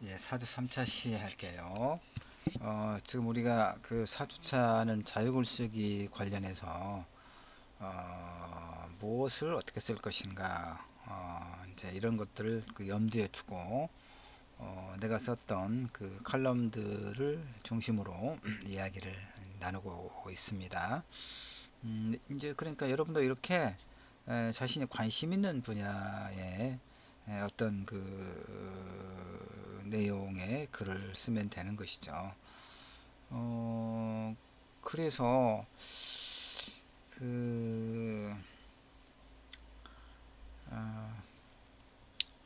예, 사주 3차 시할게요. 지금 우리가 그 사주차는 자유글쓰기 관련해서 무엇을 어떻게 쓸 것인가, 이제 이런 것들을 그 염두에 두고 내가 썼던 그 칼럼들을 중심으로 이야기를 나누고 있습니다. 이제 그러니까 여러분도 이렇게 자신이 관심 있는 분야에 어떤 그 내용의 글을 쓰면 되는 것이죠. 어, 그래서 그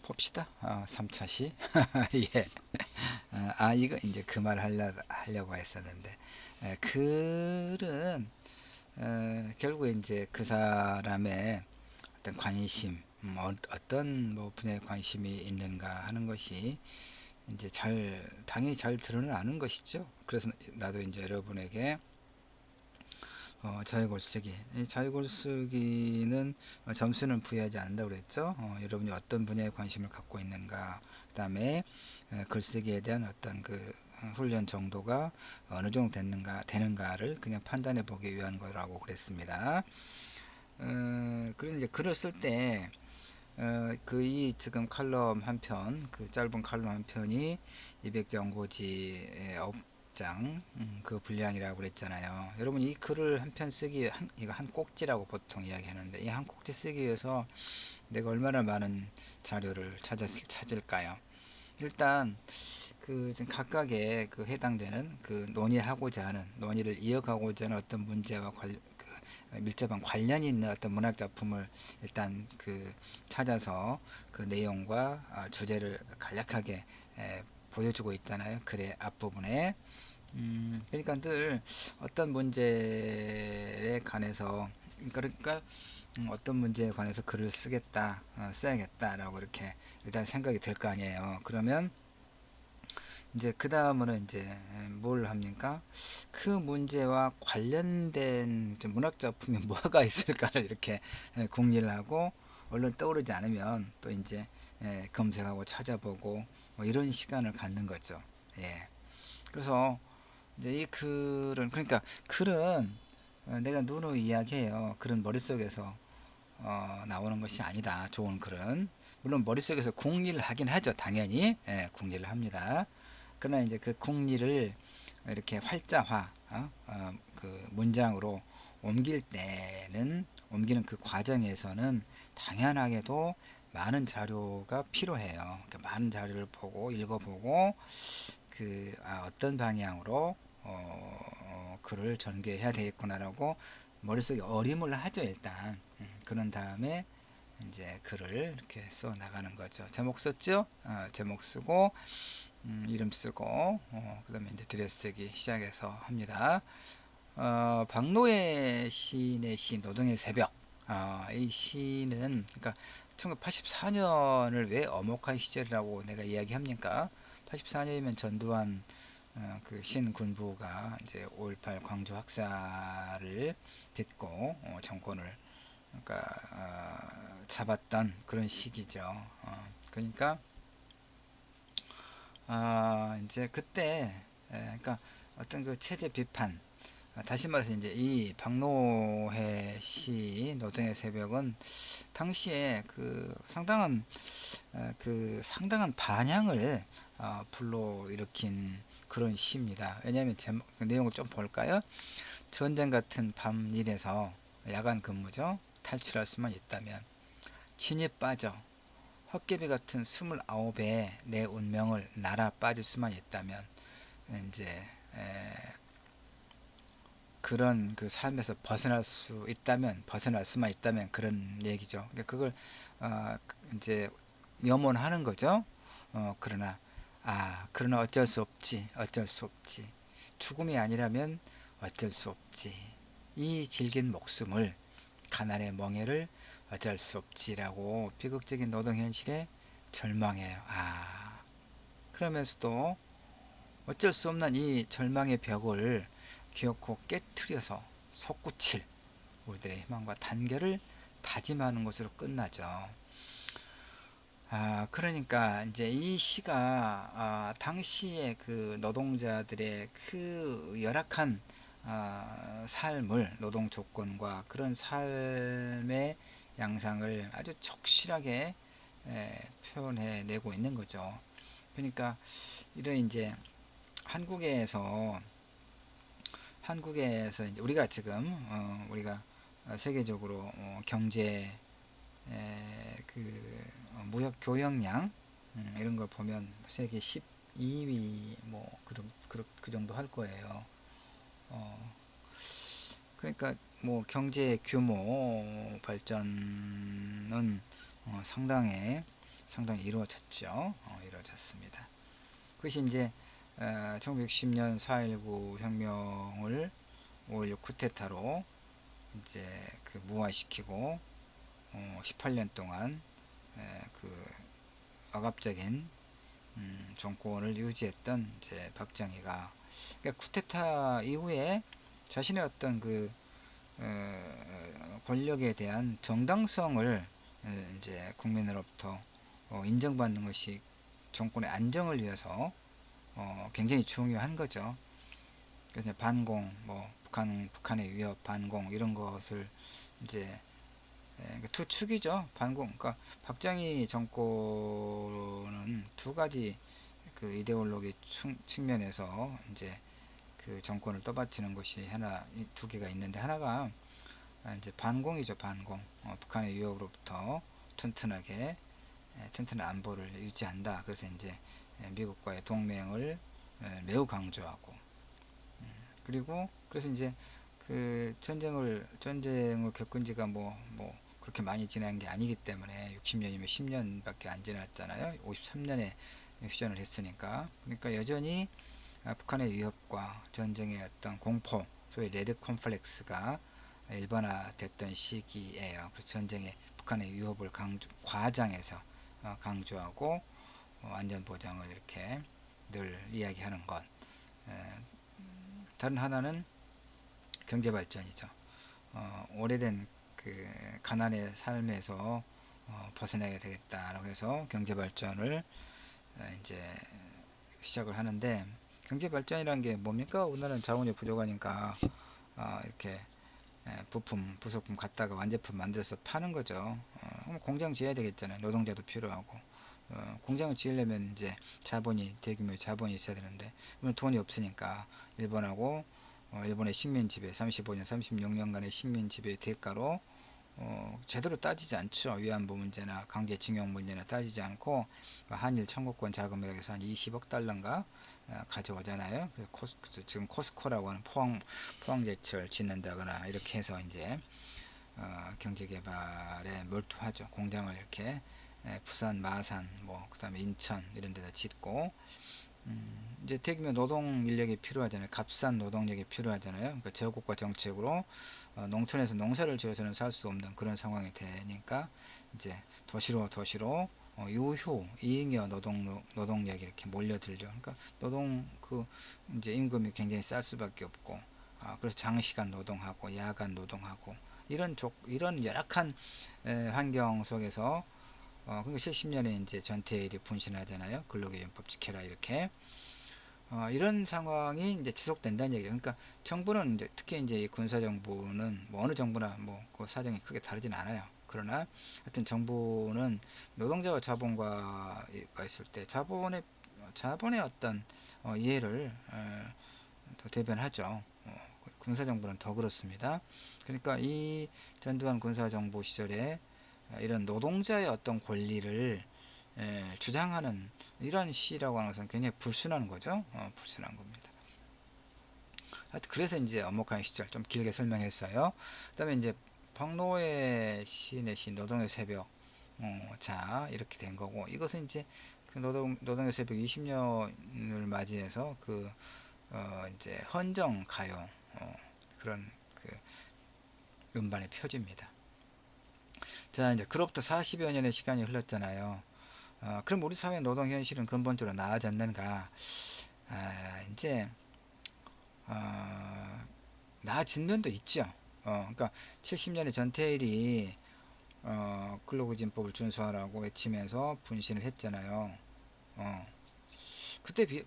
봅시다. 3차 시. 예. 이거 이제 그 말 하려고 했었는데, 글은 결국에 이제 그 사람의 어떤 관심, 어떤 뭐 분야에 관심이 있는가 하는 것이 이제 당연히 잘 드러나는 것이죠. 그래서 나도 이제 여러분에게 자유글쓰기, 이 자유글쓰기는 점수는 부여하지 않는다고 그랬죠. 여러분이 어떤 분야에 관심을 갖고 있는가, 그 다음에 글쓰기에 대한 어떤 그 훈련 정도가 어느 정도 되는가를 그냥 판단해 보기 위한 거라고 그랬습니다. 그래서 이제 글을 쓸 때, 그 이 지금 칼럼 한 편, 그 짧은 칼럼 한 편이 200정고지의 9장, 그 분량이라고 그랬잖아요. 여러분 이 글을 한 편 쓰기, 이거 한 꼭지라고 보통 이야기하는데, 이 한 꼭지 쓰기 위해서 내가 얼마나 많은 자료를 찾을까요? 일단 그 지금 각각의 그 해당되는 그 논의를 이어가고자 하는 어떤 문제와 밀접한 관련이 있는 어떤 문학 작품을 일단 그 찾아서 그 내용과 주제를 간략하게 보여주고 있잖아요. 글의 앞부분에. 그러니까 늘 어떤 문제에 관해서, 그러니까 어떤 문제에 관해서 글을 써야겠다라고 이렇게 일단 생각이 들 거 아니에요. 그러면 이제 그 다음으로 이제 뭘 합니까? 그 문제와 관련된 문학 작품이 뭐가 있을까를 이렇게 궁리를 하고, 얼른 떠오르지 않으면 또 이제 검색하고 찾아보고 뭐 이런 시간을 갖는 거죠. 예. 그래서 이제 이 글은, 그러니까 글은 내가 누누이 이야기해요. 글은 머릿속에서 나오는 것이 아니다. 좋은 글은 물론 머릿속에서 궁리를 하긴 하죠. 당연히 궁리를 합니다. 그러나 이제 그 궁리를 이렇게 활자화, 그 문장으로 옮기는 그 과정에서는 당연하게도 많은 자료가 필요해요. 그러니까 많은 자료를 보고 읽어보고 어떤 방향으로 글을 전개해야 되겠구나라고 머릿속에 어림을 하죠. 일단 그런 다음에 이제 글을 이렇게 써 나가는 거죠. 제목 썼죠? 제목 쓰고 이름 쓰고, 그 다음에 이제 들여쓰기 시작해서 합니다. 박노해 시인의 시 노동의 새벽. 이 시는, 그러니까 1984년을 왜 엄혹한 시절이라고 내가 이야기합니까? 84년이면 전두환 그 신군부가 이제 5.18 광주 학살을 딛고 정권을, 그러니까 잡았던 그런 시기죠. 그러니까 이제 그때, 그러니까 어떤 그 체제 비판, 다시 말해서 이제 이 박노해 시 노동의 새벽은 당시에 상당한 반향을 불러일으킨 그런 시입니다. 왜냐하면 그 내용을 좀 볼까요? 전쟁 같은 밤일에서 야간 근무죠. 탈출할 수만 있다면 진이 빠져 헛개비 같은 29배 내 운명을 날아 빠질 수만 있다면, 이제 그런 그 삶에서 벗어날 수만 있다면 그런 얘기죠. 그러니까 그걸 이제 염원하는 거죠. 그러나 어쩔 수 없지. 죽음이 아니라면 어쩔 수 없지. 이 질긴 목숨을, 가난의 멍해를 어쩔 수 없지라고 비극적인 노동 현실에 절망해요. 그러면서도 어쩔 수 없는 이 절망의 벽을 기어코 깨트려서 솟구칠 우리들의 희망과 단결을 다짐하는 것으로 끝나죠. 그러니까 이제 이 시가 당시에 그 노동자들의 그 열악한 삶을, 노동 조건과 그런 삶의 양상을 아주 적실하게 표현해 내고 있는 거죠. 그러니까 이런 이제 한국에서 이제 우리가 지금 우리가 세계적으로 경제 무역 교역량 이런 걸 보면 세계 12위 뭐 그 정도 할 거예요. 어, 그러니까 뭐 경제 규모 발전은 상당히 이루어졌죠. 이루어졌습니다. 그것이 이제 1960년 4.19 혁명을 5.16 쿠데타로 이제 그 무화시키고 18년 동안 그 억압적인 정권을 유지했던 이제 박정희가, 그러니까 쿠데타 이후에 자신의 어떤 그 권력에 대한 정당성을 이제 국민으로부터 인정받는 것이 정권의 안정을 위해서 굉장히 중요한 거죠. 그래서 반공, 뭐 북한의 위협, 반공 이런 것을 이제 투축이죠. 반공. 그러니까 박정희 정권은 두 가지 그 이데올로기 측면에서 이제 그 정권을 떠받치는 것이 두 개가 있는데, 하나가 이제 반공이죠. 반공. 북한의 위협으로부터 튼튼한 안보를 유지한다. 그래서 이제 미국과의 동맹을 매우 강조하고, 그리고 그래서 이제 그 전쟁을 겪은 지가 뭐 그렇게 많이 지난 게 아니기 때문에, 60년이면 10년밖에 안 지났잖아요. 53년에 휴전을 했으니까. 그러니까 여전히 북한의 위협과 전쟁의 어떤 공포, 소위 레드 콤플렉스가 일반화됐던 시기예요. 그래서 전쟁에 북한의 위협을 과장해서 강조하고 안전 보장을 이렇게 늘 이야기하는 것. 다른 하나는 경제 발전이죠. 오래된 그 가난의 삶에서 벗어나야 되겠다라고 해서 경제 발전을 이제 시작을 하는데, 경제 발전이라는 게 뭡니까? 오늘은 자원이 부족하니까 이렇게 부속품 갖다가 완제품 만들어서 파는 거죠. 공장 지어야 되겠잖아요. 노동자도 필요하고. 공장을 지으려면 이제 대규모의 자본이 있어야 되는데, 돈이 없으니까 일본의 식민지배, 35년, 36년간의 식민지배 대가로 제대로 따지지 않죠. 위안부 문제나 강제징용 문제나 따지지 않고 한일 청구권 자금이라고 해서 한 20억 달러인가 가져오잖아요. 그래서 지금 코스코라고 하는 포항제철 짓는다거나 이렇게 해서 이제 경제개발에 몰두하죠. 공장을 이렇게 부산, 마산, 뭐 그다음에 인천 이런 데다 짓고, 이제 대규모 노동 인력이 필요하잖아요. 값싼 노동력이 필요하잖아요. 그러니까 저고가 정책으로 농촌에서 농사를 지어서는 살 수 없는 그런 상황이 되니까 이제 도시로 유휴 이잉여 노동력이 이렇게 몰려들죠. 그러니까 이제 임금이 굉장히 쌀 수밖에 없고, 그래서 장시간 노동하고 야간 노동하고 이런 열악한 환경 속에서 그러니까 70년에 이제 전태일이 분신하잖아요. 근로기준법 지켜라 이렇게. 이런 상황이 이제 지속된다는 얘기죠. 그러니까 정부는 이제 특히 이제 이 군사정부는 뭐 어느 정부나 뭐 그 사정이 크게 다르진 않아요. 그러나 하여튼 정부는 노동자와 자본가가 있을 때 자본의 어떤 이해를 더 대변하죠. 군사정부는 더 그렇습니다. 그러니까 이 전두환 군사정부 시절에 이런 노동자의 어떤 권리를 주장하는 이런 시라고 하는 것은 굉장히 불순한 거죠. 불순한 겁니다. 하여튼 그래서 이제 엄목한 시절 좀 길게 설명했어요. 그다음에 이제 박노해 시인의 시 노동의 새벽, 자 이렇게 된 거고, 이것은 이제 그 노동의 새벽 20년을 맞이해서 이제 헌정 가요 그런 그 음반의 표지입니다. 자, 이제 그로부터 40여 년의 시간이 흘렀잖아요. 그럼 우리 사회 노동 현실은 근본적으로 나아졌는가? 이제 나아진 면도 있죠. 그러니까 70년에 전태일이 근로기준법을 준수하라고 외치면서 분신을 했잖아요. 어,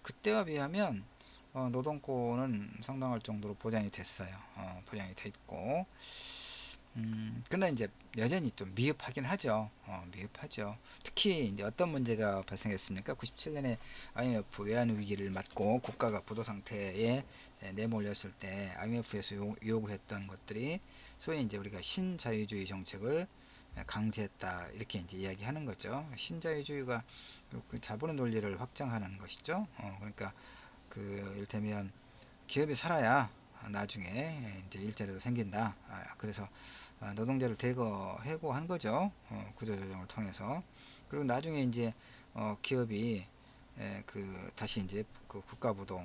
그때와 비하면 노동권은 상당할 정도로 보장이 됐어요. 보장이 됐고, 그러나 이제 여전히 좀 미흡하긴 하죠. 미흡하죠. 특히 이제 어떤 문제가 발생했습니까? 97년에 IMF 외환 위기를 맞고 국가가 부도 상태에 내몰렸을 때 IMF에서 요구했던 것들이 소위 이제 우리가 신자유주의 정책을 강제했다 이렇게 이제 이야기하는 거죠. 신자유주의가 그 자본의 논리를 확장하는 것이죠. 그러니까 그 이를테면 기업이 살아야 나중에 이제 일자리도 생긴다. 그래서 노동자를 대거 해고한 거죠. 구조조정을 통해서. 그리고 나중에 이제 기업이 그 다시 이제 그 국가부도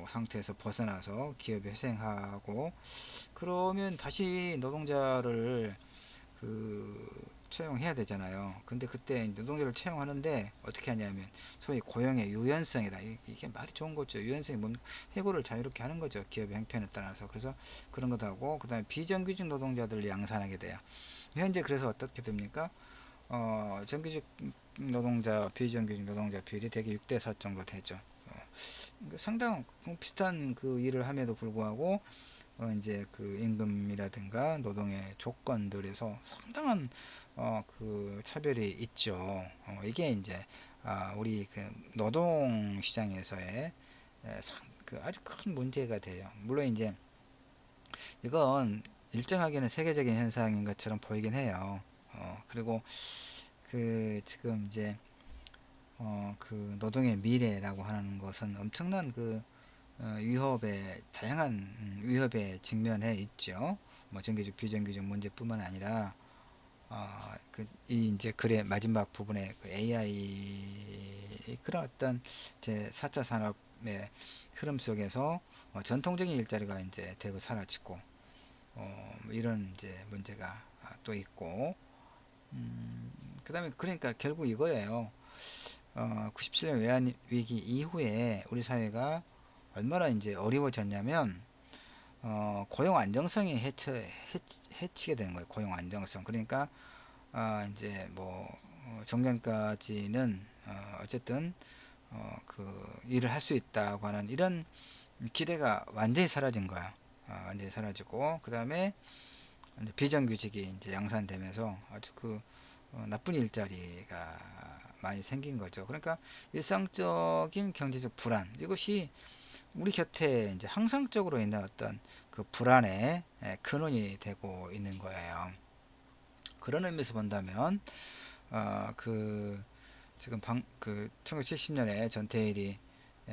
상태에서 벗어나서 기업이 회생하고 그러면 다시 노동자를 그 채용해야 되잖아요. 근데 그때 노동자를 채용하는데 어떻게 하냐면 소위 고용의 유연성이다. 이게 말이 좋은 거죠. 유연성이 뭡니까? 해고를 자유롭게 하는 거죠. 기업의 형편에 따라서. 그래서 그런 것도 하고 그다음에 비정규직 노동자들을 양산하게 돼요. 현재 그래서 어떻게 됩니까? 정규직 노동자, 비정규직 노동자 비율이 대개 6대4 정도 되죠. 상당 비슷한 그 일을 함에도 불구하고 이제 그 임금이라든가 노동의 조건들에서 상당한 그 차별이 있죠. 이게 이제 우리 그 노동 시장에서의 그 아주 큰 문제가 돼요. 물론 이제 이건 일정하게는 세계적인 현상인 것처럼 보이긴 해요. 그리고 그 지금 이제 그 노동의 미래라고 하는 것은 엄청난 그 위협에 다양한 위협에 직면해 있죠. 뭐 정규직 비정규직 문제뿐만 아니라 이 이제 글의 마지막 부분에 그 AI 그런 어떤 제 4차 산업의 흐름 속에서 전통적인 일자리가 이제 대거 사라지고 뭐 이런 이제 문제가 또 있고 그다음에 그러니까 결국 이거예요. 97년 외환 위기 이후에 우리 사회가 얼마나 이제 어려워졌냐면 고용 안정성이 해치게 되는 거예요. 고용 안정성. 그러니까 이제 뭐 정년까지는 어쨌든 그 일을 할 수 있다고 하는 이런 기대가 완전히 사라진 거야. 완전히 사라지고 그 다음에 비정규직이 이제 양산되면서 아주 그 나쁜 일자리가 많이 생긴 거죠. 그러니까 일상적인 경제적 불안 이것이 우리 곁에 이제 항상적으로 있는 어떤 그 불안의 근원이 되고 있는 거예요. 그런 의미에서 본다면 그 지금 그 1970년에 전태일이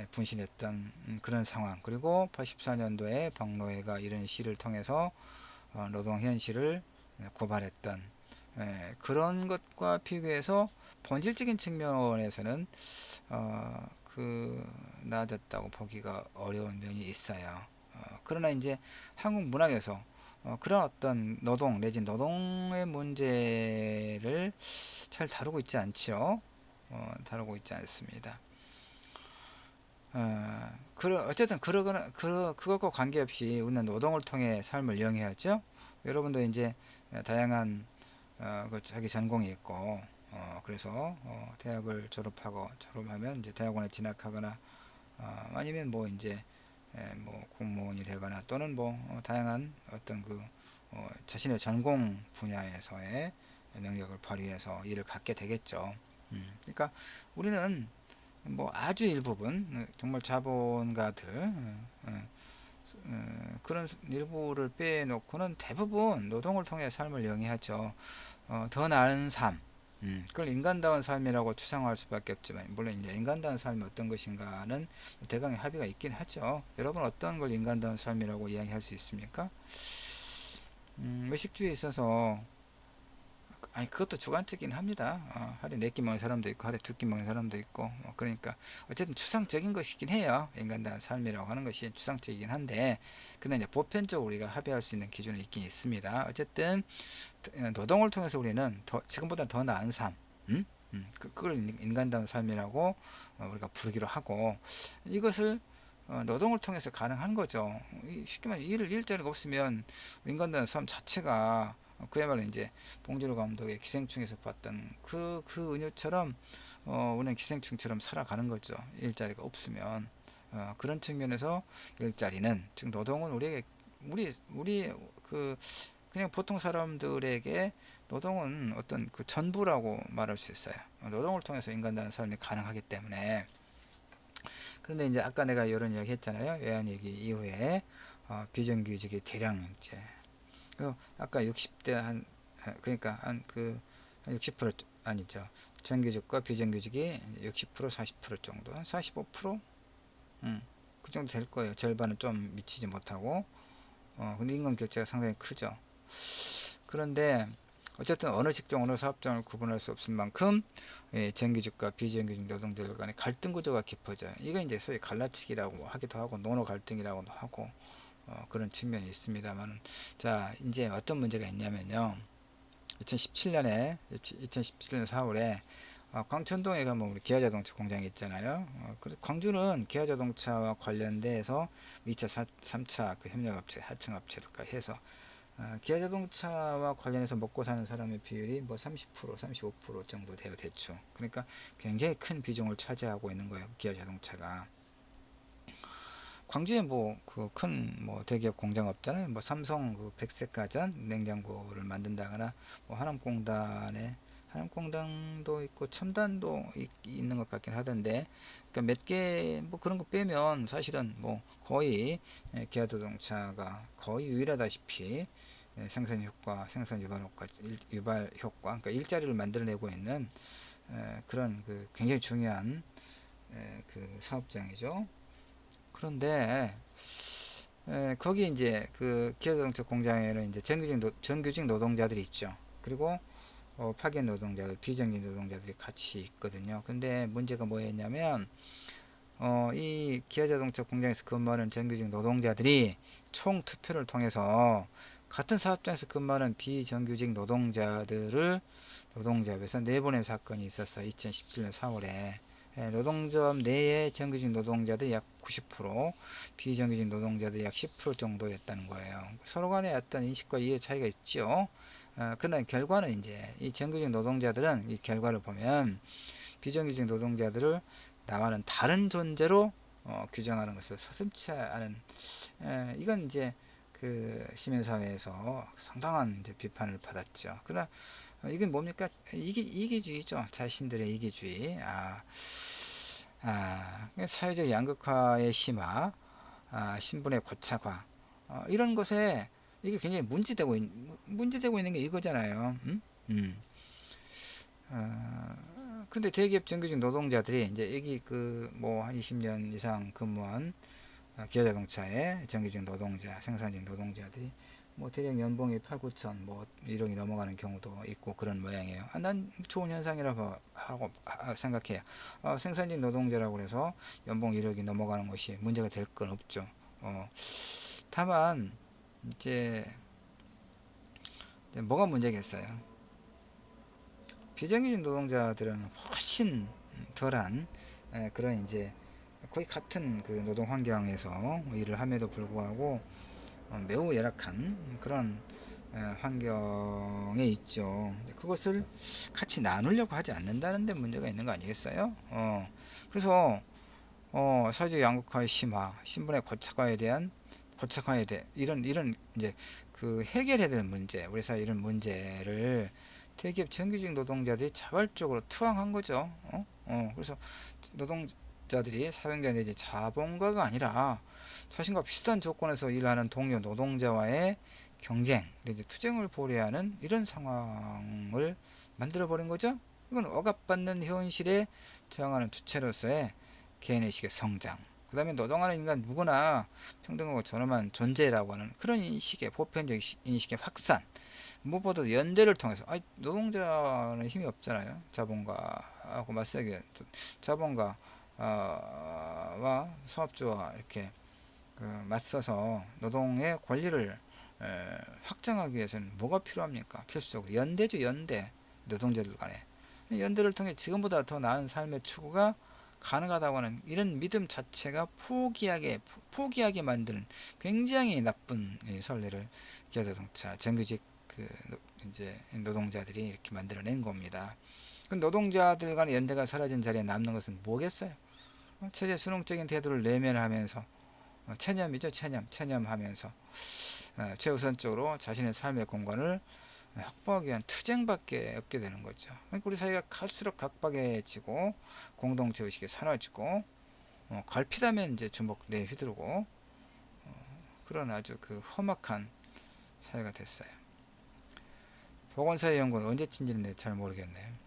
분신했던 그런 상황 그리고 84년도에 박노해가 이런 시를 통해서 노동 현실을 고발했던 그런 것과 비교해서 본질적인 측면에서는 그 나아졌다고 보기가 어려운 면이 있어요. 그러나 이제 한국 문학에서 그런 어떤 노동 내지 노동의 문제를 잘 다루고 있지 않죠. 다루고 있지 않습니다. 어쨌든 그것과 관계없이 우리는 노동을 통해 삶을 영위하죠. 여러분도 이제 다양한 그 자기 전공이 있고 그래서 대학을 졸업하면 이제 대학원에 진학하거나 아니면 뭐 이제 뭐 공무원이 되거나 또는 뭐 다양한 어떤 그 자신의 전공 분야에서의 능력을 발휘해서 일을 갖게 되겠죠. 그러니까 우리는 뭐 아주 일부분 정말 자본가들 그런 일부를 빼놓고는 대부분 노동을 통해 삶을 영위하죠. 더 나은 삶. 그걸 인간다운 삶이라고 추상화할 수밖에 없지만 물론 이제 인간다운 삶이 어떤 것인가는 대강의 합의가 있긴 하죠. 여러분 어떤 걸 인간다운 삶이라고 이야기할 수 있습니까? 의식주의에 있어서 아니 그것도 주관적이긴 합니다. 하루에 4끼 먹는 사람도 있고 하루에 2끼 먹는 사람도 있고 그러니까 어쨌든 추상적인 것이긴 해요. 인간다운 삶이라고 하는 것이 추상적이긴 한데 근데 이제 보편적으로 우리가 합의할 수 있는 기준이 있긴 있습니다. 어쨌든 노동을 통해서 우리는 지금보다 더 나은 삶 그걸 인간다운 삶이라고 우리가 부르기로 하고 이것을 노동을 통해서 가능한 거죠. 쉽게 말해 일자리가 없으면 인간다운 삶 자체가 그야말로 이제 봉준호 감독의 기생충에서 봤던 그 은유처럼 우리는 기생충처럼 살아가는 거죠. 일자리가 없으면. 그런 측면에서 일자리는, 즉 노동은 우리에게, 우리 그 그냥 보통 사람들에게 노동은 어떤 그 전부라고 말할 수 있어요. 노동을 통해서 인간다는 삶이 가능하기 때문에. 그런데 이제 아까 내가 이런 이야기 했잖아요. 외환 위기 이후에 비정규직이 대량 이제 아까 60대 그러니까 한60% 아니죠. 정규직과 비정규직이 60% 40% 정도, 45%, 그 정도 될 거예요. 절반은 좀 미치지 못하고. 근데 임금 격차가 상당히 크죠. 그런데 어쨌든 어느 직종 어느 사업장을 구분할 수 없을 만큼 정규직과 비정규직 노동자들 간의 갈등 구조가 깊어져요. 이거 이제 소위 갈라치기라고 하기도 하고 노노 갈등이라고도 하고 그런 측면이 있습니다만, 자 이제 어떤 문제가 있냐면요. 2017년 4월에 광천동에 가면 우리 기아자동차 공장이 있잖아요. 광주는 기아자동차와 관련돼서 2차, 3차 그 협력업체, 하청업체들까지 해서 기아자동차와 관련해서 먹고 사는 사람의 비율이 뭐 30%, 35% 정도 돼요, 대충. 그러니까 굉장히 큰 비중을 차지하고 있는 거예요, 기아자동차가. 광주에 뭐 그 큰 뭐 대기업 공장 없잖아요. 뭐 삼성 그 백색가전 냉장고를 만든다거나, 뭐 하남공단도 있고 첨단도 있는 것 같긴 하던데, 그러니까 몇 개 뭐 그런 거 빼면 사실은 뭐 거의 기아자동차가 거의 유일하다시피 생산 효과, 생산 유발 효과, 그러니까 일자리를 만들어내고 있는 그런 그 굉장히 중요한 그 사업장이죠. 그런데 거기 이제 그 기아자동차 공장에는 이제 정규직 노동자들이 있죠. 그리고 파견 노동자들, 비정규직 노동자들이 같이 있거든요. 근데 문제가 뭐였냐면 이 기아자동차 공장에서 근무하는 정규직 노동자들이 총 투표를 통해서 같은 사업장에서 근무하는 비정규직 노동조합에서 내보낸 사건이 있었어요. 2017년 4월에. 노동조합 내의 정규직 노동자들이 약 90%, 비정규직 노동자들이 약 10% 정도였다는 거예요. 서로 간에 어떤 인식과 이해 차이가 있죠. 그러나 결과는 이제 이 정규직 노동자들은 이 결과를 보면 비정규직 노동자들을 나와는 다른 존재로 규정하는 것을 서슴치 않은, 이건 이제 그 시민사회에서 상당한 이제 비판을 받았죠. 그러나 이게 뭡니까? 이기주의죠. 자신들의 이기주의. 사회적 양극화의 심화, 신분의 고착화, 이런 것에 이게 굉장히 문제되고 있는 게 이거잖아요. 근데 대기업 정규직 노동자들이 이제 여기 그 뭐 한 20년 이상 근무한 기아자동차의 정규직 노동자, 생산직 노동자들이 뭐 대략 연봉이 8, 9천, 뭐 1억이 넘어가는 경우도 있고 그런 모양이에요. 난 좋은 현상이라고 생각해요. 생산직 노동자라고 해서 연봉 1억이 넘어가는 것이 문제가 될 건 없죠. 다만 이제 뭐가 문제겠어요? 비정규직 노동자들은 훨씬 덜한 그런 이제 거의 같은 그 노동 환경에서 일을 함에도 불구하고 매우 열악한 그런 환경에 있죠. 그것을 같이 나누려고 하지 않는다는 데 문제가 있는 거 아니겠어요? 그래서 사회적 양극화의 심화, 신분의 고착화에 대해 이런 이제 그 해결해야 될 문제, 우리 사회 이런 문제를 대기업 정규직 노동자들이 자발적으로 투항한 거죠. 그래서 노동자들이 사용자 내지 자본가가 아니라 자신과 비슷한 조건에서 일하는 동료 노동자와의 경쟁 내지 투쟁을 벌여야 하는 이런 상황을 만들어 버린 거죠. 이건 억압받는 현실에 저항하는 주체로서의 개인의식의 성장, 그 다음에 노동하는 인간 누구나 평등하고 존엄한 존재라고 하는 그런 인식의 보편적 인식의 확산, 무엇보다도 연대를 통해서, 노동자는 힘이 없잖아요. 자본가하고 맞서기 위해 자본가와 사업주와 이렇게 맞서서 노동의 권리를 확장하기 위해서는 뭐가 필요합니까? 필수적으로 연대죠. 연대. 노동자들 간에 연대를 통해 지금보다 더 나은 삶의 추구가 가능하다고 하는 이런 믿음 자체가 포기하게 만드는 굉장히 나쁜 선례를 기아자동차 정규직 그 이제 노동자들이 이렇게 만들어낸 겁니다. 그 노동자들 간의 연대가 사라진 자리에 남는 것은 뭐겠어요? 체제 수능적인 태도를 내면하면서 체념이죠. 체념하면서 최우선적으로 자신의 삶의 공간을 확보하기 위한 투쟁밖에 없게 되는 거죠. 그러니까 우리 사회가 갈수록 각박해지고 공동체 의식이 사라지고 갈피다면 이제 주먹 내휘두르고 그런 아주 그 험악한 사회가 됐어요. 보건사회 연구는 언제쯤인지 잘 모르겠네요.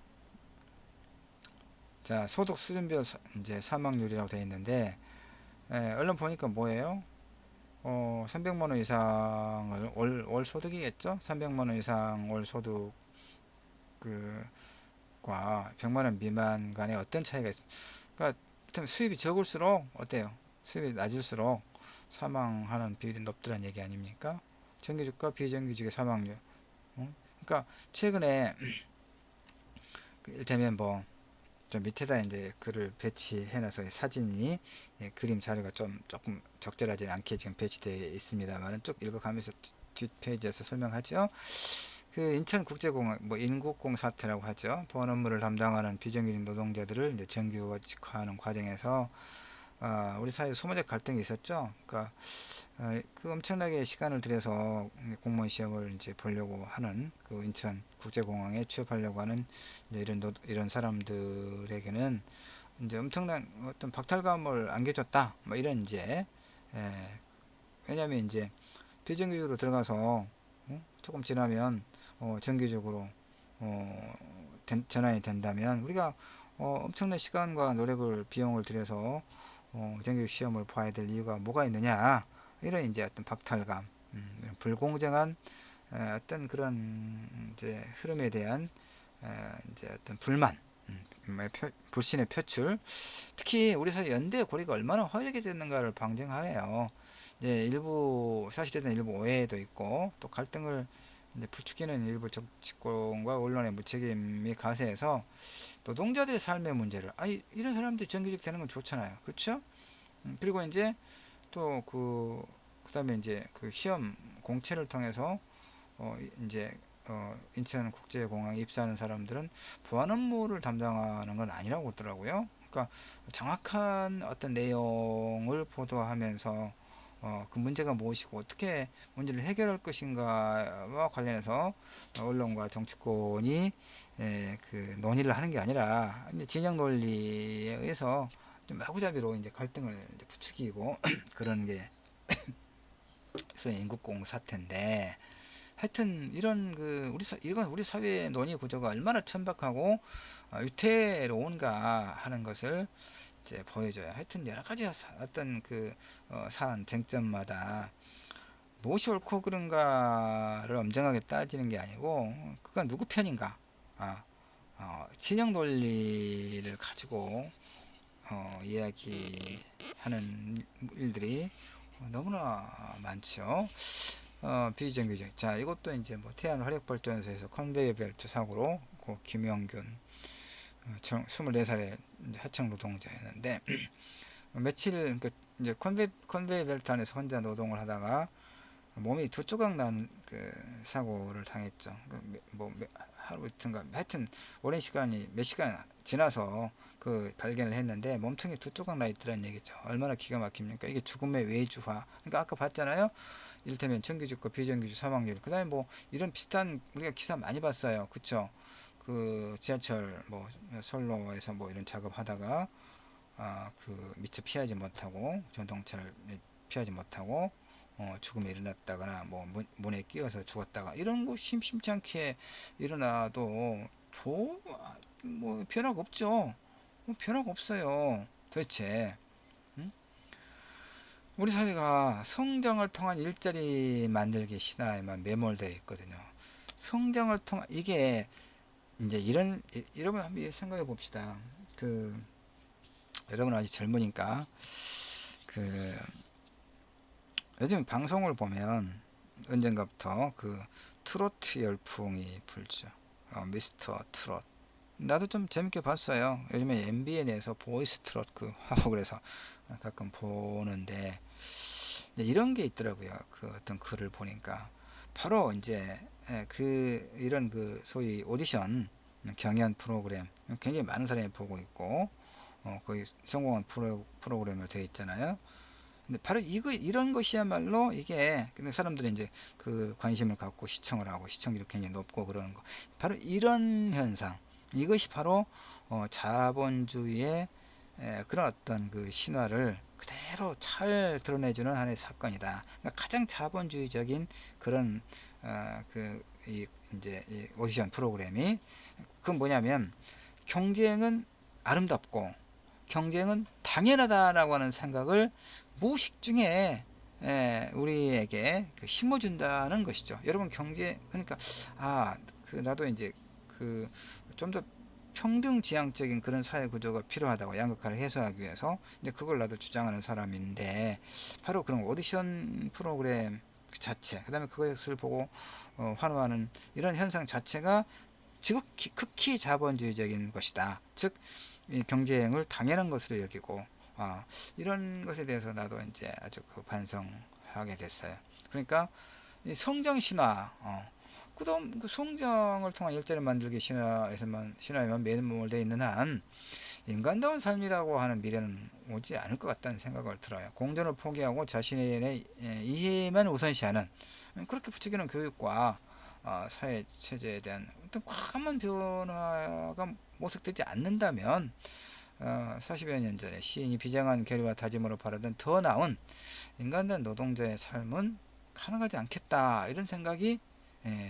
자, 소득 수준별 이제 사망률이라고 되어 있는데 얼른 보니까 뭐예요? 300만 원 이상을 월 소득이겠죠? 300만 원 이상 월 소득 그과 100만 원 미만 간에 어떤 차이가 있습니까? 그러니까 수입이 적을수록 어때요? 수입이 낮을수록 사망하는 비율이 높더란 얘기 아닙니까? 정규직과 비정규직의 사망률. 그러니까 최근에 일테면 뭐 저 밑에다 이제 글을 배치해놔서 사진이 그림 자료가 조금 적절하지 않게 지금 배치되어 있습니다만 쭉 읽어가면서 뒷페이지에서 설명하죠. 그 인천국제공항 뭐 인국공 사태라고 하죠. 보안 업무를 담당하는 비정규직 노동자들을 이제 정규직화하는 과정에서 우리 사회에 소모적 갈등이 있었죠. 그러니까 그 엄청나게 시간을 들여서 공무원 시험을 이제 보려고 하는 그 인천 국제공항에 취업하려고 하는 이제 이런 사람들에게는 이제 엄청난 어떤 박탈감을 안겨줬다. 뭐 이런 이제 왜냐하면 이제 비정규직으로 들어가서 조금 지나면 정규직으로 전환이 된다면 우리가 엄청난 시간과 노력을 비용을 들여서 정규직 시험을 봐야 될 이유가 뭐가 있느냐 이런 이제 어떤 박탈감, 이런 불공정한 어떤 그런 이제 흐름에 대한 이제 어떤 불만, 불신의 표출, 특히 우리 사회 연대 고리가 얼마나 허약해졌는가를 방증하여요. 이제 일부 사실에 대한 일부 오해도 있고 또 갈등을 이제 부추기는 일부 정치권과 언론의 무책임이 가세해서 노동자들의 삶의 문제를 이런 사람들이 정규직 되는 건 좋잖아요. 그렇죠? 그리고 이제 또 그다음에 이제 그 시험 공채를 통해서 이제 인천국제공항에 입사하는 사람들은 보안 업무를 담당하는 건 아니라고 하더라고요. 그러니까 정확한 어떤 내용을 보도하면서 그 문제가 무엇이고 어떻게 문제를 해결할 것인가와 관련해서 언론과 정치권이 그 논의를 하는 게 아니라 이제 진영 논리에 의해서 좀 마구잡이로 이제 갈등을 이제 부추기고 그런 게 소위 인국공 사태인데 하여튼 이런 이건 우리 사회의 논의 구조가 얼마나 천박하고 위태로운가 하는 것을 이제 보여줘요. 하여튼 여러 가지 어떤 사안 쟁점마다 무엇이 옳고 그른가를 엄정하게 따지는 게 아니고 그가 누구 편인가, 진영 논리를 가지고 이야기하는 일들이 너무나 많죠. 비정규직. 자, 이것도 이제 뭐 태안 화력발전소에서 컨베이어 벨트 사고로 김영균 24살의 하청 노동자였는데 며칠 이제 컨베이어 벨트 안에서 혼자 노동을 하다가 몸이 두 조각 난 사고를 당했죠. 하루 이튼가 하여튼 오랜 시간이 몇 시간 지나서 발견을 했는데 몸통이 두 조각 나 있더란 얘기죠. 얼마나 기가 막힙니까? 이게 죽음의 외주화. 그러니까 아까 봤잖아요. 이를테면 정규직과 비정규직 사망률. 그다음에 뭐 이런 비슷한 우리가 기사 많이 봤어요. 그쵸? 지하철 선로에서 이런 작업하다가 미처 피하지 못하고 전동차를 피하지 못하고 죽음이 일어났다거나 문에 끼어서 죽었다가 이런 거 심심치 않게 일어나도 변화가 없죠. 변화가 없어요. 도대체 우리 사회가 성장을 통한 일자리 만들기 신화에만 매몰되어 있거든요. 성장을 통한 이게 이제 여러분 한번 생각해 봅시다. 여러분 아직 젊으니까 요즘 방송을 보면 언젠가부터 트로트 열풍이 불죠. 미스터 트롯. 나도 좀 재밌게 봤어요. 요즘에 MBN에서 보이스 트롯 하고 그래서 가끔 보는데 이런 게 있더라고요. 어떤 글을 보니까 바로 이제 이런 그 소위 오디션 경연 프로그램 굉장히 많은 사람이 보고 있고 거의 성공한 프로그램으로 되어 있잖아요. 근데 바로 이런 것이야말로 이게 근데 사람들이 이제 그 관심을 갖고 시청을 하고 시청률이 굉장히 높고 그러는 거 바로 이런 현상 이것이 바로 자본주의의 그런 어떤 그 신화를 그대로 잘 드러내주는 하나의 사건이다. 그러니까 가장 자본주의적인 그런 이 이제 이 오디션 프로그램이 그건 뭐냐면 경쟁은 아름답고 경쟁은 당연하다라고 하는 생각을 무의식 중에 우리에게 심어준다는 것이죠. 여러분 경제 그러니까 나도 이제 그 좀 더 평등지향적인 그런 사회 구조가 필요하다고 양극화를 해소하기 위해서 근데 그걸 나도 주장하는 사람인데 바로 그런 오디션 프로그램 그 자체 그다음에 그것을 보고 환호하는 이런 현상 자체가 지극히 극히 자본주의적인 것이다. 즉 경쟁을 당연한 것으로 여기고 이런 것에 대해서 나도 이제 아주 반성하게 됐어요. 그러니까 이 성장 신화, 그다음 그 성장을 통한 일자리 만들기 신화에만 매몰되어 있는 한 인간다운 삶이라고 하는 미래는 오지 않을 것 같다는 생각을 들어요. 공존을 포기하고 자신의 이해만 우선시하는 그렇게 부추기는 교육과 사회 체제에 대한 어떤 과감한 변화가 모색되지 않는다면 40여 년 전에 시인이 비장한 결의와 다짐으로 바라던 더 나은 인간된 노동자의 삶은 가능하지 않겠다 이런 생각이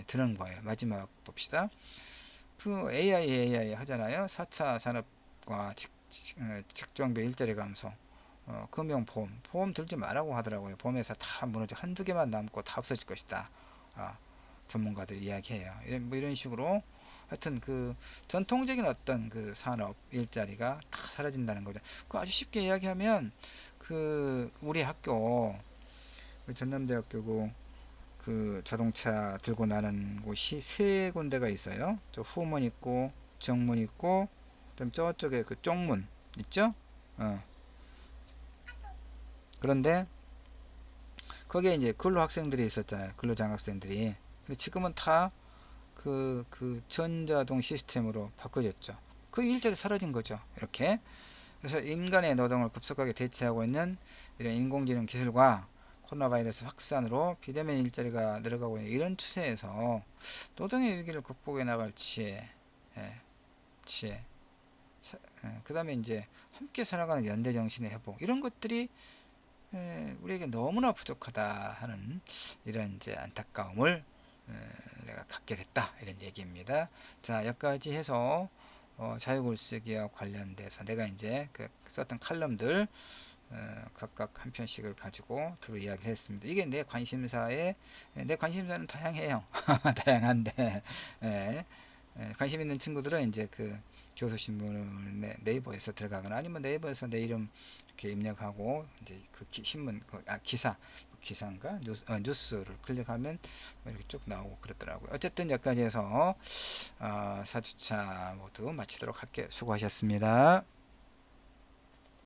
드는 거예요. 마지막 봅시다. 그 AI 하잖아요. 4차 산업과 직종별 일자리 감소 금융보험 들지 말라고 하더라고요. 보험회사 다 무너져 한두 개만 남고 다 없어질 것이다. 전문가들이 이야기해요. 이런 식으로 하여튼 그 전통적인 어떤 그 산업 일자리가 다 사라진다는 거죠. 그 아주 쉽게 이야기하면 그 우리 학교 전남대학교고 그 자동차 들고 나는 곳이 세 군데가 있어요. 저 후문 있고 정문 있고 그다음 저쪽에 그 쪽문 있죠? 그런데 거기에 이제 근로 학생들이 있었잖아요. 근로 장학생들이. 지금은 다 그 전자동 시스템으로 바꿔졌죠. 그 일자리 사라진 거죠. 이렇게. 그래서 인간의 노동을 급속하게 대체하고 있는 이런 인공지능 기술과 코로나 바이러스 확산으로 비대면 일자리가 늘어가고 있는 이런 추세에서 노동의 위기를 극복해 나갈 지혜, 지혜, 그 다음에 이제 함께 살아가는 연대 정신의 회복 이런 것들이 우리에게 너무나 부족하다 하는 이런 이제 안타까움을 내가 갖게 됐다 이런 얘기입니다. 자 여기까지 해서 자유글쓰기와 관련돼서 내가 이제 그 썼던 칼럼들 각각 한 편씩을 가지고 두루 이야기를 했습니다. 이게 내 관심사는 다양해요. 다양한데 관심 있는 친구들은 이제 그 교수신문을 네이버에서 들어가거나 아니면 네이버에서 내 이름 이렇게 입력하고 이제 그 신문 기사인가 뉴스를 클릭하면 이렇게 쭉 나오고 그렇더라고요. 어쨌든 여기까지 해서 4주차 모두 마치도록 할게요. 수고하셨습니다.